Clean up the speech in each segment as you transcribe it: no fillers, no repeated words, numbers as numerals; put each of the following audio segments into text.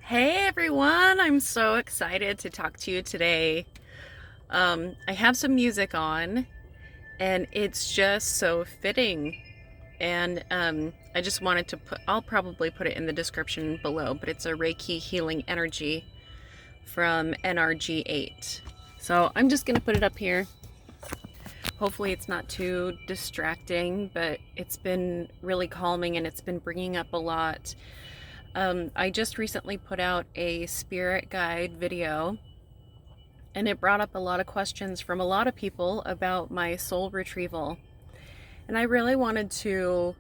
Hey everyone, I'm so excited to talk to you today. I have some music on and it's just so fitting. And I just wanted to I'll probably put it in the description below, but it's a Reiki healing energy from NRG8. So I'm just going to put it up here. Hopefully it's not too distracting, but it's been really calming and it's been bringing up a lot. I just recently put out a spirit guide video, and it brought up a lot of questions from a lot of people about my soul retrieval. And I really wanted to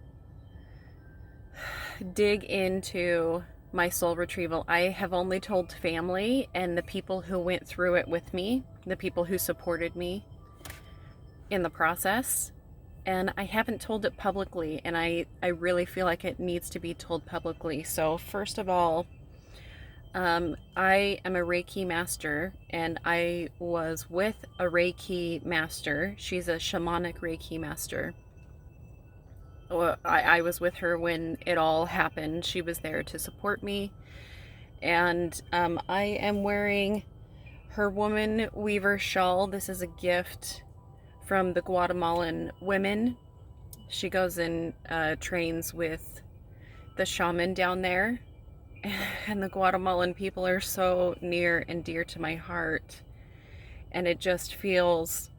dig into my soul retrieval. I have only told family and the people who went through it with me, the people who supported me in the process. And I haven't told it publicly, and I really feel like it needs to be told publicly. So first of all, I am a Reiki master, and I was with a Reiki master. She's a shamanic Reiki master. Well, I was with her when it all happened. She was there to support me. And I am wearing her woman weaver shawl. This is a gift from the Guatemalan women. She goes and trains with the shaman down there. And the Guatemalan people are so near and dear to my heart. And it just feels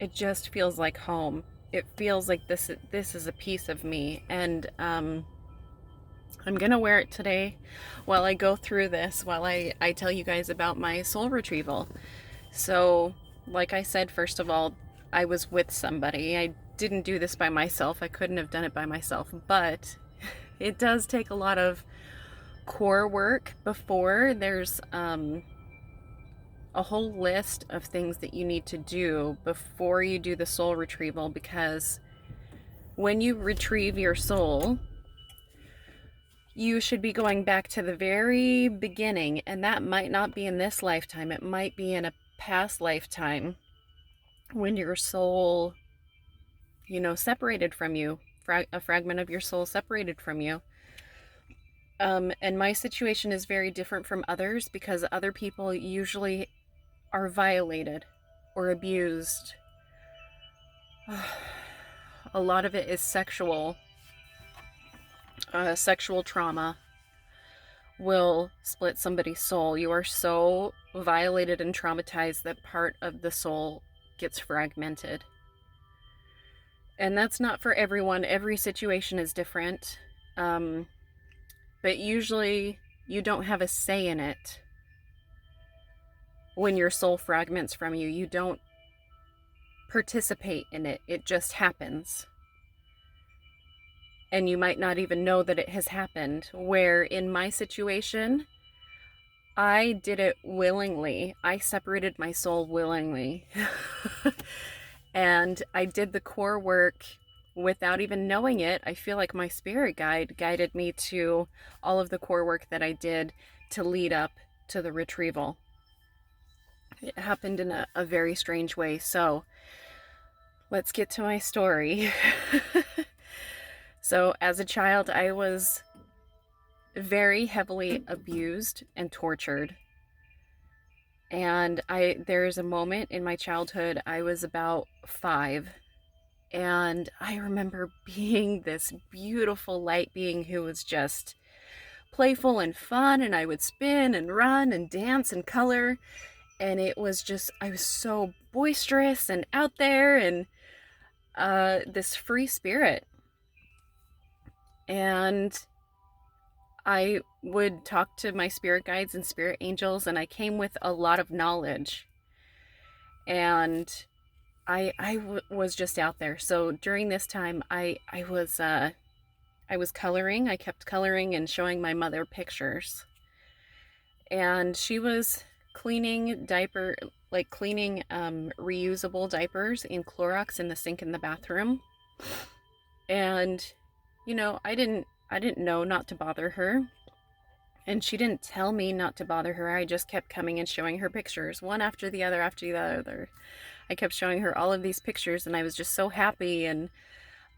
like home. It feels like this is a piece of me. And I'm gonna wear it today while I go through this, while I tell you guys about my soul retrieval. So, like I said, first of all, I was with somebody. I didn't do this by myself. I couldn't have done it by myself, but it does take a lot of core work before. There's a whole list of things that you need to do before you do the soul retrieval, because when you retrieve your soul, you should be going back to the very beginning, and that might not be in this lifetime. It might be in a past lifetime when your soul, separated from you, a fragment of your soul separated from you. And my situation is very different from others because other people usually are violated or abused. A lot of it is sexual. Sexual trauma will split somebody's soul. You are so violated and traumatized that part of the soul gets fragmented. And that's not for everyone. Every situation is different. But usually you don't have a say in it. When your soul fragments from you, you don't participate in it. It just happens. And you might not even know that it has happened. Where in my situation, I did it willingly. I separated my soul willingly. And I did the core work without even knowing it. I feel like my spirit guide guided me to all of the core work that I did to lead up to the retrieval. It happened in a very strange way. So let's get to my story. So as a child, I was very heavily abused and tortured. And there's a moment in my childhood, I was about 5, and I remember being this beautiful light being who was just playful and fun, and I would spin and run and dance and color, and it was just, I was so boisterous and out there, and this free spirit. And I would talk to my spirit guides and spirit angels, and I came with a lot of knowledge. And I was just out there. So during this time, I was coloring. I kept coloring and showing my mother pictures. And she was cleaning reusable diapers in Clorox in the sink in the bathroom. And I didn't know not to bother her. And she didn't tell me not to bother her. I just kept coming and showing her pictures, one after the other after the other. I kept showing her all of these pictures, and I was just so happy. And,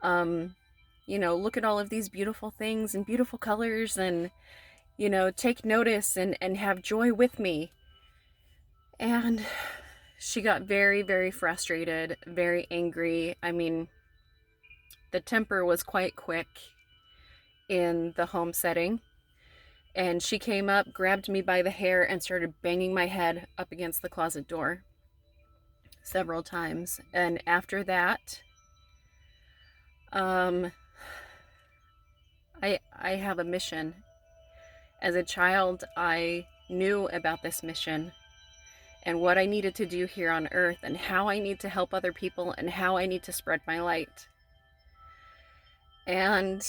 look at all of these beautiful things and beautiful colors. And, take notice and have joy with me. And she got very, very frustrated, very angry. I mean, the temper was quite quick in the home setting. And she came up, grabbed me by the hair, and started banging my head up against the closet door several times. And after that, um, I have a mission. As a child, I knew about this mission and what I needed to do here on earth and how I need to help other people and how I need to spread my light. And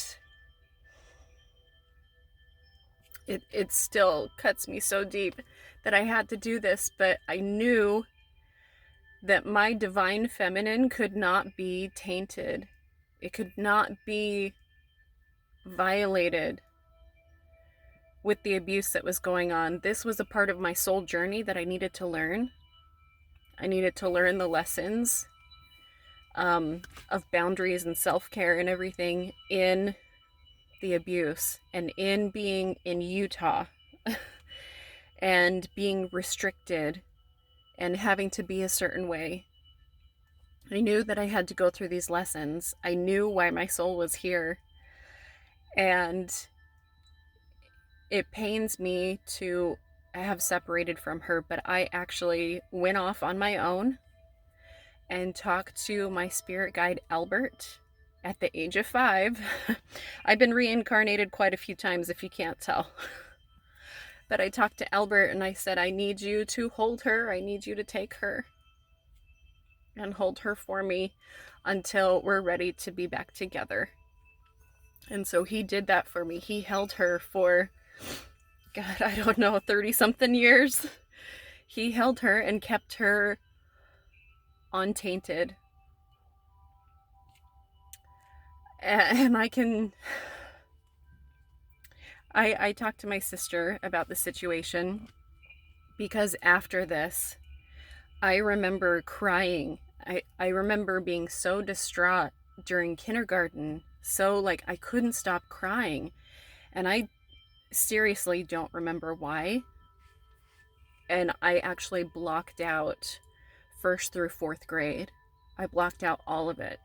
it still cuts me so deep that I had to do this, but I knew that my divine feminine could not be tainted. It could not be violated with the abuse that was going on. This was a part of my soul journey that I needed to learn. I needed to learn the lessons of boundaries and self-care and everything in the abuse and in being in Utah and being restricted and having to be a certain way. I knew that I had to go through these lessons. I knew why my soul was here. And it pains me to have separated from her, but I actually went off on my own and talked to my spirit guide Albert at the age of 5. I've been reincarnated quite a few times, if you can't tell. But I talked to Albert and I said, I need you to hold her. I need you to take her and hold her for me until we're ready to be back together. And so he did that for me. He held her for, God, I don't know, 30-something years. He held her and kept her untainted. And I talked to my sister about the situation because after this, I remember crying. I remember being so distraught during kindergarten. So like I couldn't stop crying. And I seriously don't remember why. And I actually blocked out 1st through 4th grade. I blocked out all of it.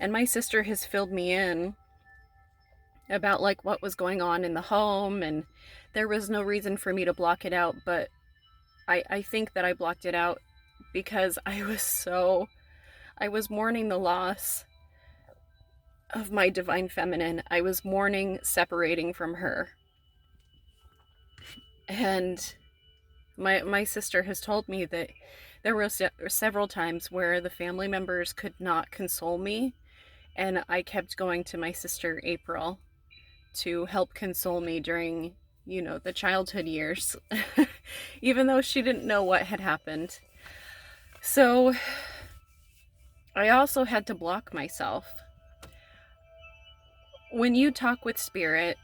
And my sister has filled me in about like what was going on in the home, and there was no reason for me to block it out, but I think that I blocked it out because I was mourning the loss of my divine feminine. I was mourning separating from her. And my sister has told me that there were several times where the family members could not console me, and I kept going to my sister April to help console me during, the childhood years, even though she didn't know what had happened. So I also had to block myself. When you talk with spirit,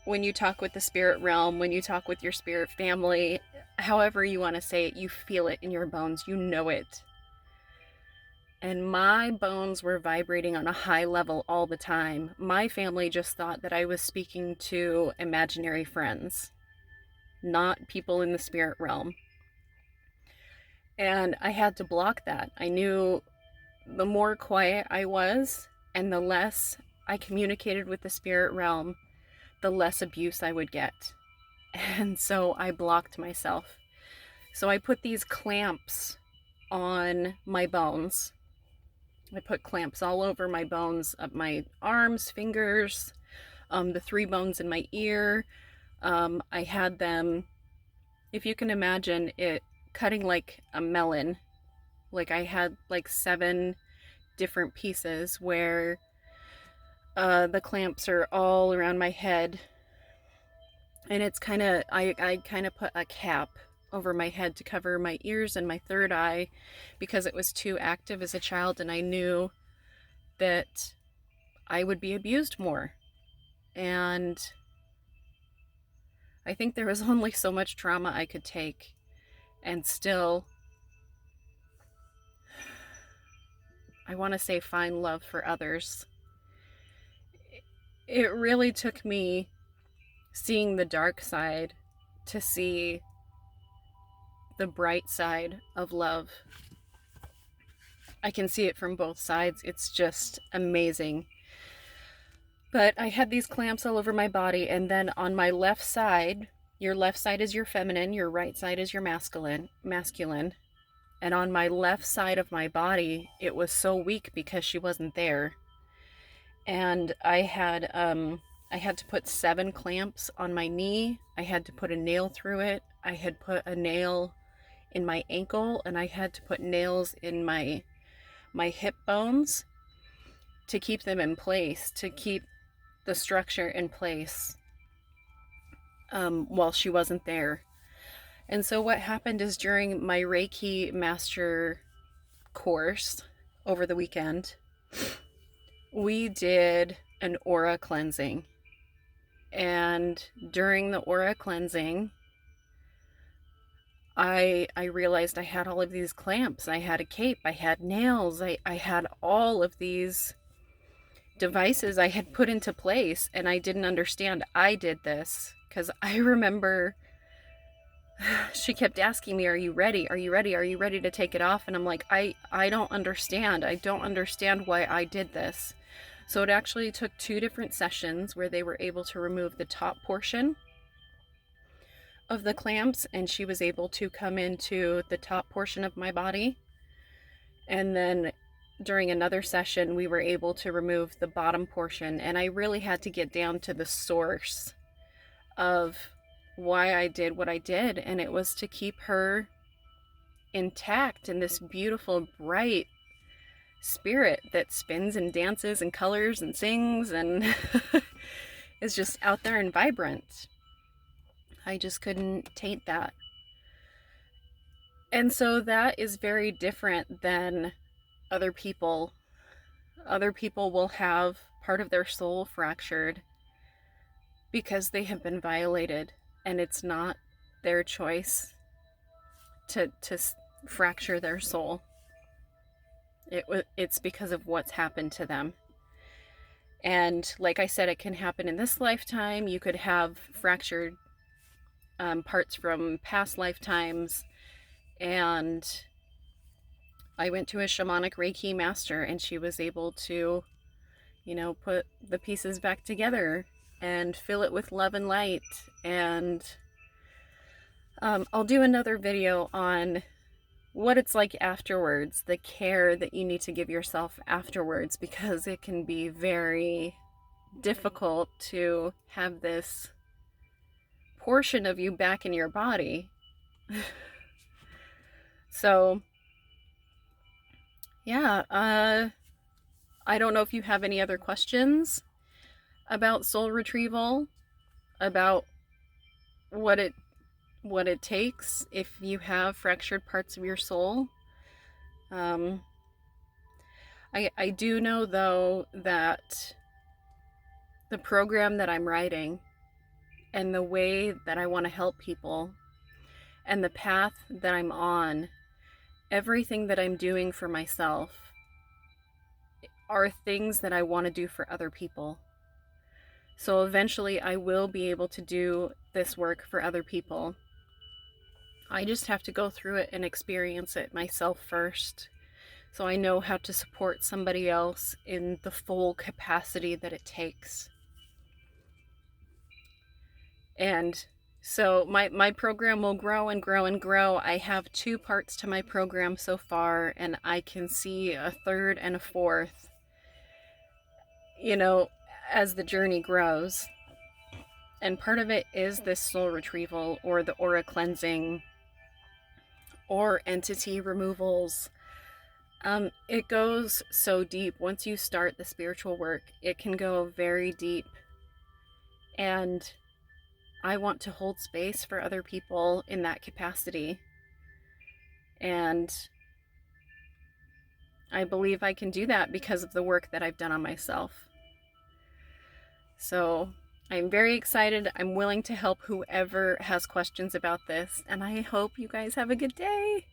when you talk with the spirit realm, when you talk with your spirit family, however you want to say it, you feel it in your bones, you know it. And my bones were vibrating on a high level all the time. My family just thought that I was speaking to imaginary friends, not people in the spirit realm. And I had to block that. I knew the more quiet I was and the less I communicated with the spirit realm, the less abuse I would get. And so I blocked myself. So I put these clamps on my bones. I put clamps all over my bones, of my arms, fingers, the 3 bones in my ear. I had them, if you can imagine it, cutting like a melon. Like I had like 7 different pieces where the clamps are all around my head. And it's kind of, I kind of put a cap over my head to cover my ears and my 3rd eye because it was too active as a child, and I knew that I would be abused more. And I think there was only so much trauma I could take and still, I want to say, find love for others. It really took me seeing the dark side to see the bright side of love. I can see it from both sides. It's just amazing. But I had these clamps all over my body, and then on my left side, your left side is your feminine, your right side is your masculine. And on my left side of my body, it was so weak because she wasn't there. And I had to put 7 clamps on my knee. I had to put a nail through it. I had put a nail in my ankle, and I had to put nails in my hip bones to keep them in place, to keep the structure in place while she wasn't there. And so what happened is, during my Reiki master course over the weekend, we did an aura cleansing. And during the aura cleansing, I realized I had all of these clamps. I had a cape, I had nails, I had all of these devices I had put into place, and I didn't understand I did this, because I remember she kept asking me, are you ready? Are you ready? Are you ready to take it off? And I'm like, I don't understand. I don't understand why I did this. So it actually took 2 different sessions where they were able to remove the top portion of the clamps, and she was able to come into the top portion of my body. And then during another session, we were able to remove the bottom portion, and I really had to get down to the source of why I did what I did, and it was to keep her intact in this beautiful, bright spirit that spins and dances and colors and sings and is just out there and vibrant. I just couldn't taint that. And so that is very different than other people. Other people will have part of their soul fractured because they have been violated, and it's not their choice to fracture their soul. It's because of what's happened to them. And like I said, it can happen in this lifetime. You could have fractured parts from past lifetimes. And I went to a shamanic Reiki master, and she was able to, put the pieces back together and fill it with love and light. And I'll do another video on what it's like afterwards, the care that you need to give yourself afterwards, because it can be very difficult to have this portion of you back in your body. So yeah, I don't know if you have any other questions about soul retrieval, about what it takes if you have fractured parts of your soul. I do know, though, that the program that I'm writing and the way that I want to help people and the path that I'm on, everything that I'm doing for myself are things that I want to do for other people. So eventually I will be able to do this work for other people. I just have to go through it and experience it myself first, so I know how to support somebody else in the full capacity that it takes. And so my program will grow and grow and grow. I have 2 parts to my program so far, and I can see a 3rd and a 4th, as the journey grows. And part of it is this soul retrieval, or the aura cleansing, or entity removals. It goes so deep. Once you start the spiritual work, it can go very deep. And I want to hold space for other people in that capacity. And I believe I can do that because of the work that I've done on myself. So I'm very excited. I'm willing to help whoever has questions about this, and I hope you guys have a good day.